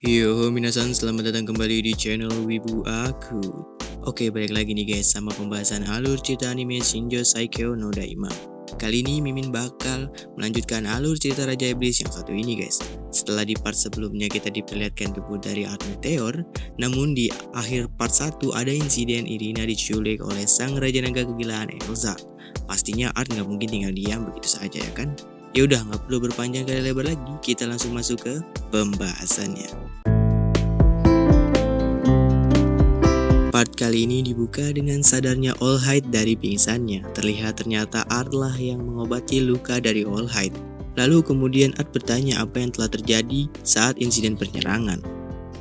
Yo, minasan, selamat datang kembali di channel Wibu Aku. Oke, balik lagi nih guys sama pembahasan alur cerita anime Shinjo Saikyo no Daima. Kali ini Mimin bakal melanjutkan alur cerita Raja Iblis yang satu ini guys. Setelah di part sebelumnya kita diperlihatkan debut dari Art Meteor, namun di akhir part 1 ada insiden Irina diculik oleh sang Raja Naga Kegilaan Elzar. Pastinya Art nggak mungkin tinggal diam begitu saja ya kan? Ya udah, nggak perlu berpanjang kali lebar lagi, kita langsung masuk ke pembahasannya. Part kali ini dibuka dengan sadarnya All Might dari pingsannya. Terlihat ternyata Art lah yang mengobati luka dari All Might. Lalu kemudian Art bertanya apa yang telah terjadi saat insiden penyerangan.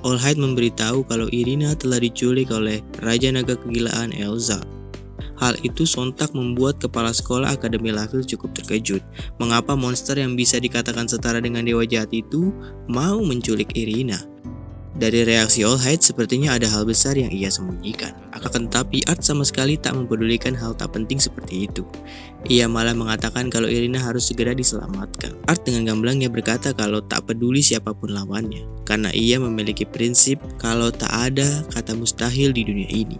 All Might memberitahu kalau Irina telah diculik oleh Raja Naga Kegilaan Elzar. Hal itu sontak membuat kepala sekolah Akademi Laville cukup terkejut. Mengapa monster yang bisa dikatakan setara dengan dewa jahat itu mau menculik Irina? Dari reaksi All Might sepertinya ada hal besar yang ia sembunyikan. Akan tetapi Art sama sekali tak mempedulikan hal tak penting seperti itu. Ia malah mengatakan kalau Irina harus segera diselamatkan. Art dengan gamblangnya berkata kalau tak peduli siapapun lawannya, karena ia memiliki prinsip kalau tak ada kata mustahil di dunia ini.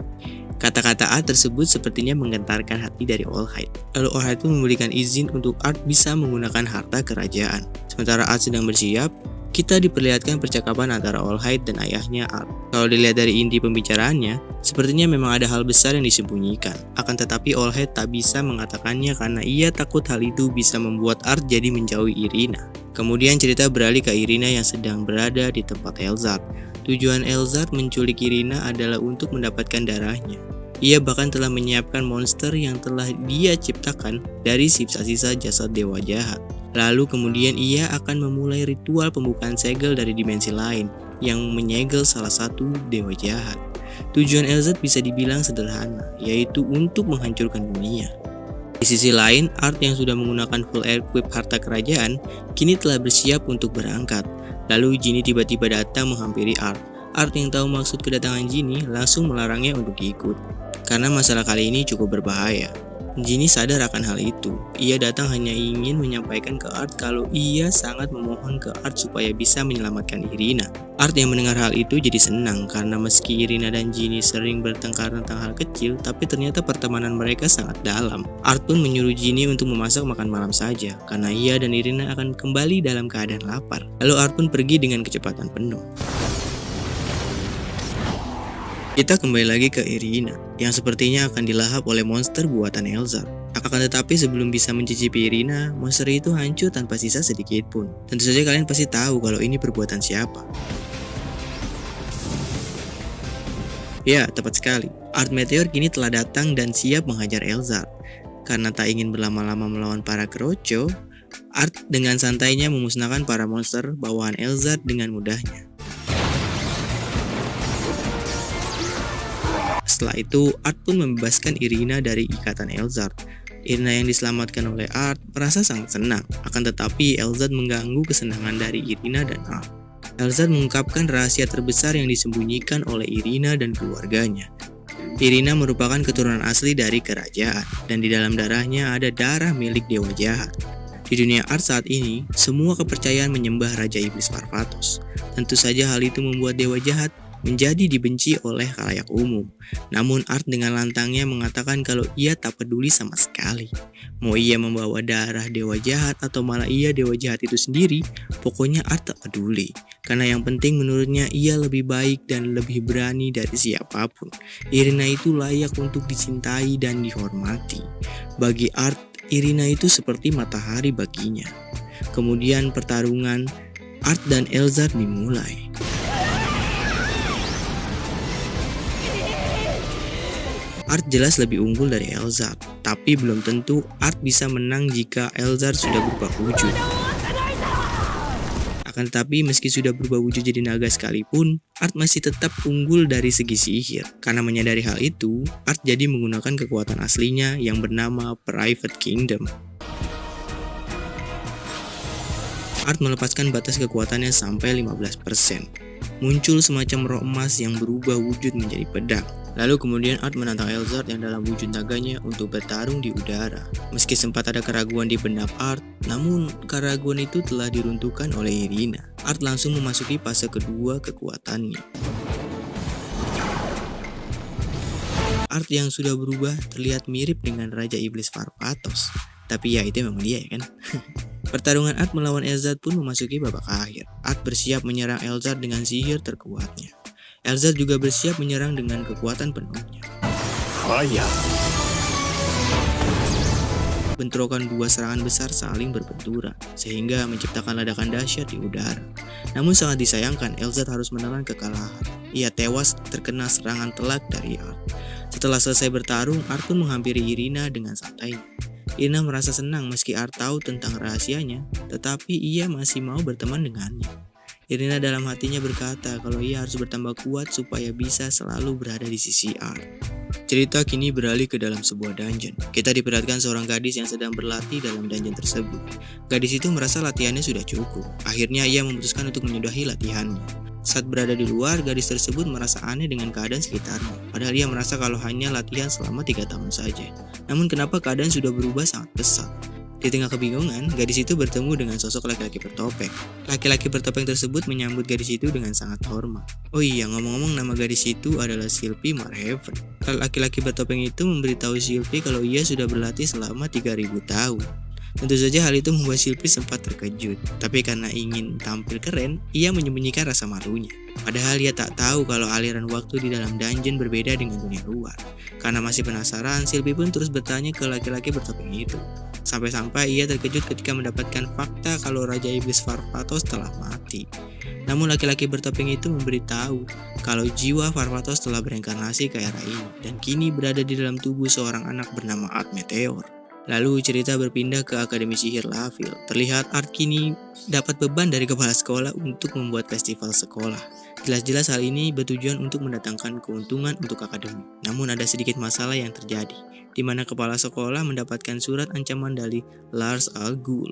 Kata-kata Art tersebut sepertinya menggentarkan hati dari All Might. Lalu All Might pun memberikan izin untuk Art bisa menggunakan harta kerajaan. Sementara Art sedang bersiap, kita diperlihatkan percakapan antara All Might dan ayahnya Art. Kalau dilihat dari inti pembicaraannya, sepertinya memang ada hal besar yang disembunyikan. Akan tetapi All Might tak bisa mengatakannya karena ia takut hal itu bisa membuat Art jadi menjauhi Irina. Kemudian cerita beralih ke Irina yang sedang berada di tempat Elzar. Tujuan Elzar menculik Irina adalah untuk mendapatkan darahnya. Ia bahkan telah menyiapkan monster yang telah dia ciptakan dari sisa-sisa jasad dewa jahat. Lalu kemudian ia akan memulai ritual pembukaan segel dari dimensi lain yang menyegel salah satu dewa jahat. Tujuan Elzar bisa dibilang sederhana, yaitu untuk menghancurkan dunia. Di sisi lain, Art yang sudah menggunakan full equip harta kerajaan, kini telah bersiap untuk berangkat. Lalu Ginny tiba-tiba datang menghampiri Art. Art yang tahu maksud kedatangan Ginny langsung melarangnya untuk ikut, karena masalah kali ini cukup berbahaya. Ginny sadar akan hal itu. Ia datang hanya ingin menyampaikan ke Art kalau ia sangat memohon ke Art supaya bisa menyelamatkan Irina. Art yang mendengar hal itu jadi senang karena meski Irina dan Ginny sering bertengkar tentang hal kecil, tapi ternyata pertemanan mereka sangat dalam. Art pun menyuruh Ginny untuk memasak makan malam saja karena ia dan Irina akan kembali dalam keadaan lapar. Lalu Art pun pergi dengan kecepatan penuh. Kita kembali lagi ke Irina, yang sepertinya akan dilahap oleh monster buatan Elzar. Akan tetapi sebelum bisa mencicipi Irina, monster itu hancur tanpa sisa sedikit pun. Tentu saja kalian pasti tahu kalau ini perbuatan siapa. Ya, tepat sekali. Art Meteor kini telah datang dan siap menghajar Elzar. Karena tak ingin berlama-lama melawan para Kroco, Art dengan santainya memusnahkan para monster bawahan Elzar dengan mudahnya. Setelah itu, Art pun membebaskan Irina dari ikatan Elzar. Irina yang diselamatkan oleh Art merasa sangat senang, akan tetapi Elzar mengganggu kesenangan dari Irina dan Art. Elzar mengungkapkan rahasia terbesar yang disembunyikan oleh Irina dan keluarganya. Irina merupakan keturunan asli dari kerajaan, dan di dalam darahnya ada darah milik dewa jahat. Di dunia Art saat ini, semua kepercayaan menyembah Raja Iblis Parvatos. Tentu saja hal itu membuat dewa jahat menjadi dibenci oleh khalayak umum. Namun Art dengan lantangnya mengatakan kalau ia tak peduli sama sekali. Mau ia membawa darah dewa jahat atau malah ia dewa jahat itu sendiri, pokoknya Art tak peduli. Karena yang penting menurutnya ia lebih baik dan lebih berani dari siapapun. Irina itu layak untuk dicintai dan dihormati. Bagi Art, Irina itu seperti matahari baginya. Kemudian pertarungan Art dan Elzar dimulai. Art jelas lebih unggul dari Elzar, tapi belum tentu Art bisa menang jika Elzar sudah berubah wujud. Akan tetapi meski sudah berubah wujud jadi naga sekalipun, Art masih tetap unggul dari segi sihir. Karena menyadari hal itu, Art jadi menggunakan kekuatan aslinya yang bernama Private Kingdom. Art melepaskan batas kekuatannya sampai 15%. Muncul semacam roh emas yang berubah wujud menjadi pedang. Lalu kemudian Art menantang Elzar yang dalam wujud naganya untuk bertarung di udara. Meski sempat ada keraguan di benak Art, namun keraguan itu telah diruntuhkan oleh Irina. Art langsung memasuki fase kedua kekuatannya. Art yang sudah berubah terlihat mirip dengan Raja Iblis Varvatos. Tapi ya itu memang dia ya kan. Pertarungan Art melawan Elzar pun memasuki babak akhir. Art bersiap menyerang Elzar dengan sihir terkuatnya. Elzar juga bersiap menyerang dengan kekuatan penuhnya. Bentrokan dua serangan besar saling berbenturan, sehingga menciptakan ledakan dahsyat di udara. Namun sangat disayangkan, Elzar harus menelan kekalahan. Ia tewas terkena serangan telak dari Art. Setelah selesai bertarung, Art pun menghampiri Irina dengan santainya. Irina merasa senang meski Art tahu tentang rahasianya, tetapi ia masih mau berteman dengannya. Irina dalam hatinya berkata kalau ia harus bertambah kuat supaya bisa selalu berada di sisi Art. Cerita kini beralih ke dalam sebuah dungeon. Kita diperlihatkan seorang gadis yang sedang berlatih dalam dungeon tersebut. Gadis itu merasa latihannya sudah cukup. Akhirnya ia memutuskan untuk menyudahi latihannya. Saat berada di luar, gadis tersebut merasa aneh dengan keadaan sekitarnya. Padahal ia merasa kalau hanya latihan selama 3 tahun saja. Namun kenapa keadaan sudah berubah sangat pesat? Di tengah kebingungan, gadis itu bertemu dengan sosok laki-laki bertopeng. Laki-laki bertopeng tersebut menyambut gadis itu dengan sangat hormat. Oh iya, ngomong-ngomong nama gadis itu adalah Sylvie Marhaven. Laki-laki bertopeng itu memberitahu Sylvie kalau ia sudah berlatih selama 3000 tahun. Tentu saja hal itu membuat Sylvie sempat terkejut. Tapi karena ingin tampil keren, ia menyembunyikan rasa malunya. Padahal ia tak tahu kalau aliran waktu di dalam dungeon berbeda dengan dunia luar. Karena masih penasaran, Sylvie pun terus bertanya ke laki-laki bertopeng itu. Sampai-sampai ia terkejut ketika mendapatkan fakta kalau Raja Iblis Varvatos telah mati. Namun laki-laki bertopeng itu memberitahu kalau jiwa Varvatos telah bereinkarnasi ke era ini dan kini berada di dalam tubuh seorang anak bernama Art Meteor. Lalu cerita berpindah ke Akademi Sihir Laville. Terlihat Art kini dapat beban dari kepala sekolah untuk membuat festival sekolah. Jelas-jelas hal ini bertujuan untuk mendatangkan keuntungan untuk akademi. Namun ada sedikit masalah yang terjadi, di mana kepala sekolah mendapatkan surat ancaman dari Lars Al Ghul.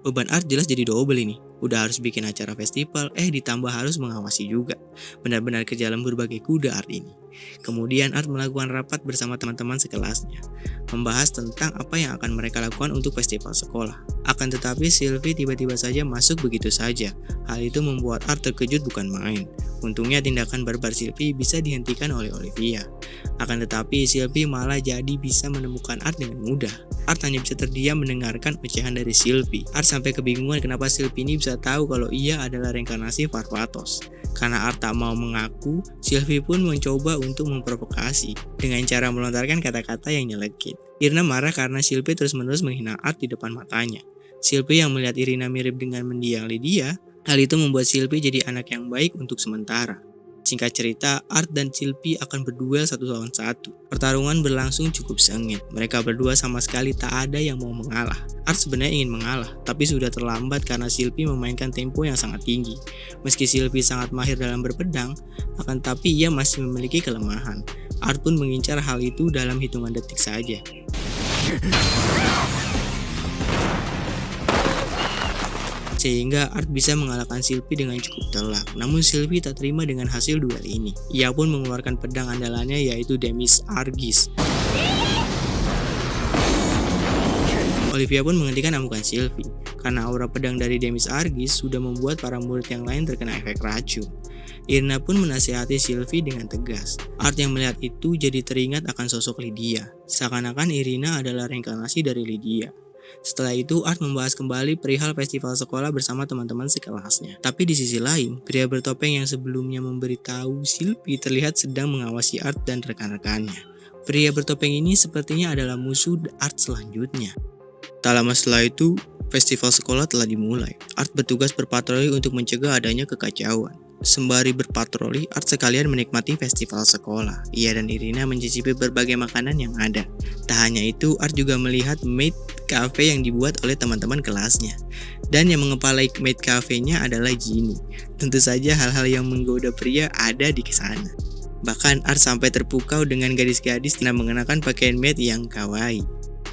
Beban Art jelas jadi double ini. Udah harus bikin acara festival, ditambah harus mengawasi juga. Benar-benar kerja lembur bagi kuda Art ini. Kemudian Art melakukan rapat bersama teman-teman sekelasnya, membahas tentang apa yang akan mereka lakukan untuk festival sekolah. Akan tetapi Sylvie tiba-tiba saja masuk begitu saja. Hal itu membuat Art terkejut bukan main. Untungnya tindakan barbar Sylvie bisa dihentikan oleh Olivia. Akan tetapi Sylvie malah jadi bisa menemukan Art dengan mudah. Art hanya bisa terdiam mendengarkan ocehan dari Sylvie. Art sampai kebingungan kenapa Sylvie ini bisa tahu kalau ia adalah reinkarnasi Varvatos. Karena Art tak mau mengaku, Sylvie pun mencoba untuk memprovokasi dengan cara melontarkan kata-kata yang nyelekit. Irina marah karena Sylvie terus-menerus menghina Art di depan matanya. Sylvie yang melihat Irina mirip dengan mendiang Lydia, hal itu membuat Sylvie jadi anak yang baik untuk sementara. Singkat cerita, Art dan Sylvie akan berduel 1 lawan 1. Pertarungan berlangsung cukup sengit. Mereka berdua sama sekali tak ada yang mau mengalah. Art sebenarnya ingin mengalah, tapi sudah terlambat karena Sylvie memainkan tempo yang sangat tinggi. Meski Sylvie sangat mahir dalam berpedang, akan tapi ia masih memiliki kelemahan. Art pun mengincar hal itu dalam hitungan detik saja. Sehingga Art bisa mengalahkan Sylvie dengan cukup telak. Namun Sylvie tak terima dengan hasil duel ini. Ia pun mengeluarkan pedang andalannya yaitu Demis Argis. Olivia pun menghentikan amukan Sylvie, karena aura pedang dari Demis Argis sudah membuat para murid yang lain terkena efek racun. Irina pun menasihati Sylvie dengan tegas. Art yang melihat itu jadi teringat akan sosok Lydia. Seakan-akan Irina adalah reinkarnasi dari Lydia. Setelah itu, Art membahas kembali perihal festival sekolah bersama teman-teman sekelasnya. Tapi di sisi lain, pria bertopeng yang sebelumnya memberitahu Sylvie terlihat sedang mengawasi Art dan rekan-rekannya. Pria bertopeng ini sepertinya adalah musuh Art selanjutnya. Tak lama setelah itu, festival sekolah telah dimulai. Art bertugas berpatroli untuk mencegah adanya kekacauan. Sembari berpatroli, Art sekalian menikmati festival sekolah. Ia dan Irina mencicipi berbagai makanan yang ada. Tak hanya itu, Art juga melihat maid cafe yang dibuat oleh teman-teman kelasnya. Dan yang mengepalai maid cafe-nya adalah Ginny. Tentu saja hal-hal yang menggoda pria ada di sana. Bahkan Art sampai terpukau dengan gadis-gadis yang mengenakan pakaian maid yang kawaii.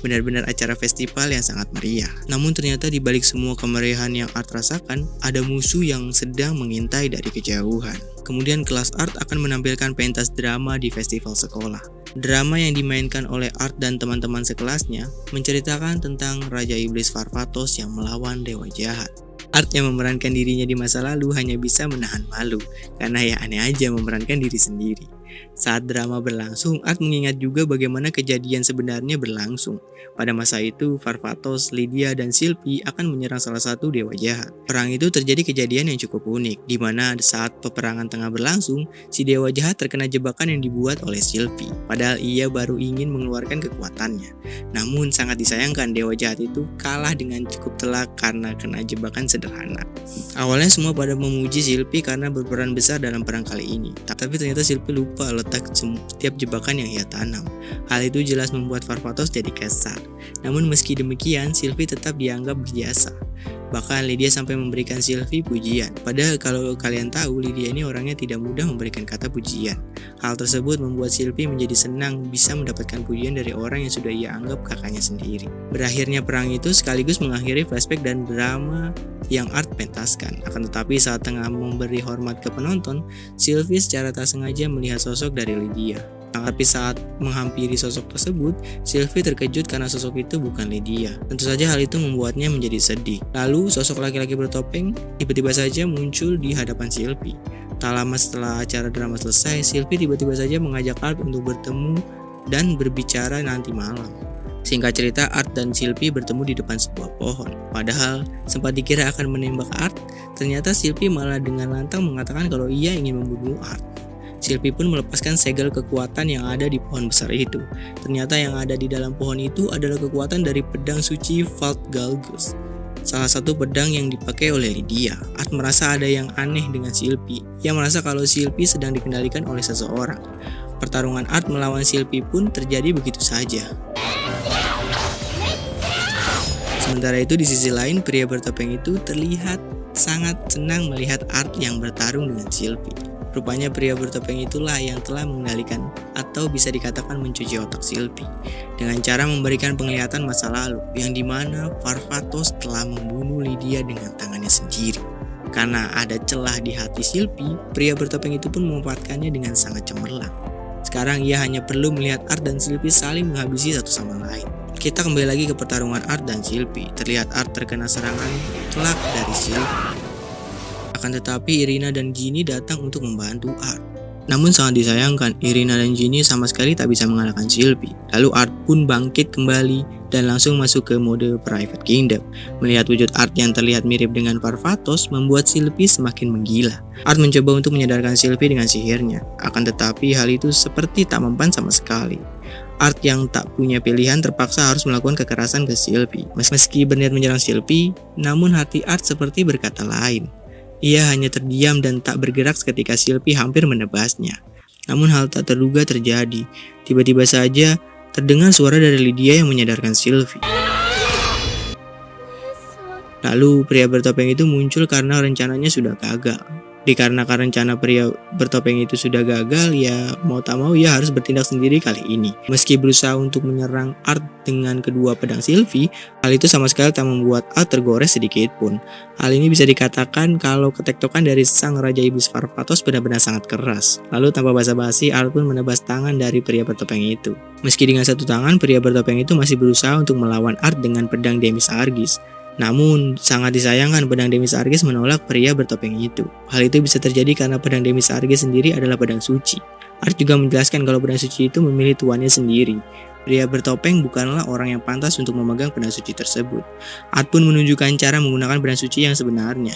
Benar-benar acara festival yang sangat meriah. Namun ternyata di balik semua kemeriahan yang Art rasakan, ada musuh yang sedang mengintai dari kejauhan. Kemudian kelas Art akan menampilkan pentas drama di festival sekolah. Drama yang dimainkan oleh Art dan teman-teman sekelasnya menceritakan tentang Raja Iblis Varvatos yang melawan dewa jahat. Art yang memerankan dirinya di masa lalu hanya bisa menahan malu, karena ya aneh aja memerankan diri sendiri. Saat drama berlangsung, Art mengingat juga bagaimana kejadian sebenarnya berlangsung. Pada masa itu, Varvatos, Lydia, dan Sylvie akan menyerang salah satu dewa jahat. Perang itu terjadi kejadian yang cukup unik, di mana saat peperangan tengah berlangsung, si dewa jahat terkena jebakan yang dibuat oleh Sylvie. Padahal ia baru ingin mengeluarkan kekuatannya. Namun sangat disayangkan dewa jahat itu kalah dengan cukup telak karena kena jebakan sederhana. Awalnya semua pada memuji Sylvie karena berperan besar dalam perang kali ini. Tapi ternyata Sylvie lupa letak setiap jebakan yang ia tanam. Hal itu jelas membuat Varvatos jadi kesal. Namun meski demikian, Sylvie tetap dianggap berjasa. Bahkan Lydia sampai memberikan Sylvie pujian. Padahal kalau kalian tahu, Lydia ini orangnya tidak mudah memberikan kata pujian. Hal tersebut membuat Sylvie menjadi senang bisa mendapatkan pujian dari orang yang sudah ia anggap kakaknya sendiri. Berakhirnya perang itu sekaligus mengakhiri flashback dan drama yang Art pentaskan. Akan tetapi saat tengah memberi hormat ke penonton, Sylvie secara tak sengaja melihat sosok dari Lydia. Tapi saat menghampiri sosok tersebut, Sylvie terkejut karena sosok itu bukan Lydia. Tentu saja hal itu membuatnya menjadi sedih. Lalu sosok laki-laki bertopeng tiba-tiba saja muncul di hadapan Sylvie. Tak lama setelah acara drama selesai, Sylvie tiba-tiba saja mengajak Art untuk bertemu dan berbicara nanti malam. Singkat cerita, Art dan Sylvie bertemu di depan sebuah pohon. Padahal sempat dikira akan menembak Art, ternyata Sylvie malah dengan lantang mengatakan kalau ia ingin membunuh Art. Sylvie pun melepaskan segel kekuatan yang ada di pohon besar itu. Ternyata yang ada di dalam pohon itu adalah kekuatan dari pedang suci Valgalgus, salah satu pedang yang dipakai oleh Lydia. Art merasa ada yang aneh dengan Sylvie. Ia merasa kalau Sylvie sedang dikendalikan oleh seseorang. Pertarungan Art melawan Sylvie pun terjadi begitu saja. Sementara itu di sisi lain, pria bertopeng itu terlihat sangat senang melihat Art yang bertarung dengan Sylvie. Rupanya pria bertopeng itulah yang telah mengendalikan atau bisa dikatakan mencuci otak Sylvie dengan cara memberikan penglihatan masa lalu yang dimana Varvatos telah membunuh Lydia dengan tangannya sendiri. Karena ada celah di hati Sylvie, pria bertopeng itu pun memanfaatkannya dengan sangat cemerlang. Sekarang ia hanya perlu melihat Art dan Sylvie saling menghabisi satu sama lain. Kita kembali lagi ke pertarungan Art dan Sylvie. Terlihat Art terkena serangan telak dari Sylvie. Akan tetapi Irina dan Ginny datang untuk membantu Art. Namun sangat disayangkan, Irina dan Ginny sama sekali tak bisa mengalahkan Sylvie. Lalu Art pun bangkit kembali dan langsung masuk ke mode Private Kingdom. Melihat wujud Art yang terlihat mirip dengan Varvatos membuat Sylvie semakin menggila. Art mencoba untuk menyadarkan Sylvie dengan sihirnya. Akan tetapi hal itu seperti tak mempan sama sekali. Art yang tak punya pilihan terpaksa harus melakukan kekerasan ke Sylvie. Meski berniat menyerang Sylvie, namun hati Art seperti berkata lain. Ia hanya terdiam dan tak bergerak ketika Sylvie hampir menebasnya. Namun hal tak terduga terjadi. Tiba-tiba saja terdengar suara dari Lydia yang menyadarkan Sylvie. Lalu pria bertopeng itu muncul karena rencananya sudah gagal. Dikarenakan rencana pria bertopeng itu sudah gagal, ya mau tak mau ia harus bertindak sendiri kali ini. Meski berusaha untuk menyerang Art dengan kedua pedang Sylvie, hal itu sama sekali tak membuat Art tergores sedikit pun. Hal ini bisa dikatakan kalau ketektokan dari sang Raja Iblis Varvatos benar-benar sangat keras. Lalu tanpa basa-basi, Art pun menebas tangan dari pria bertopeng itu. Meski dengan satu tangan, pria bertopeng itu masih berusaha untuk melawan Art dengan pedang Demisargis. Namun, sangat disayangkan pedang Demisargis menolak pria bertopeng itu. Hal itu bisa terjadi karena pedang Demisargis sendiri adalah pedang suci. Art juga menjelaskan kalau pedang suci itu memilih tuannya sendiri. Pria bertopeng bukanlah orang yang pantas untuk memegang pedang suci tersebut. Art pun menunjukkan cara menggunakan pedang suci yang sebenarnya.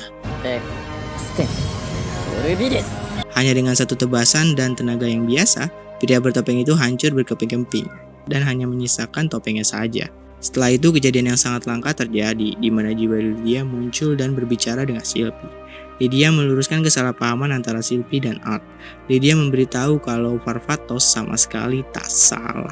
Hanya dengan satu tebasan dan tenaga yang biasa, pria bertopeng itu hancur berkeping-keping dan hanya menyisakan topengnya saja. Setelah itu kejadian yang sangat langka terjadi, di mana jiwa Lydia muncul dan berbicara dengan Sylvie. Lydia meluruskan kesalahpahaman antara Sylvie dan Art. Lydia memberitahu kalau Varvatos sama sekali tak salah.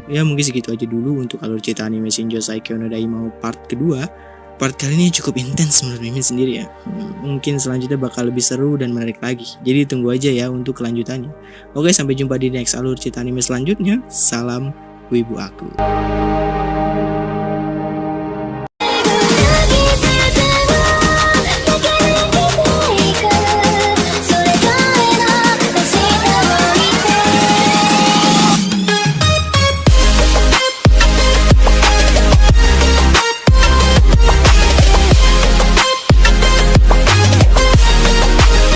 Ya mungkin segitu aja dulu untuk alur cerita anime Shinjo Saikyo no Daimao part kedua. Part kali ini cukup intens menurut Mimin sendiri ya. Mungkin selanjutnya bakal lebih seru dan menarik lagi. Jadi tunggu aja ya untuk kelanjutannya. Oke, sampai jumpa di next alur cerita anime selanjutnya. Salam Wibu aku.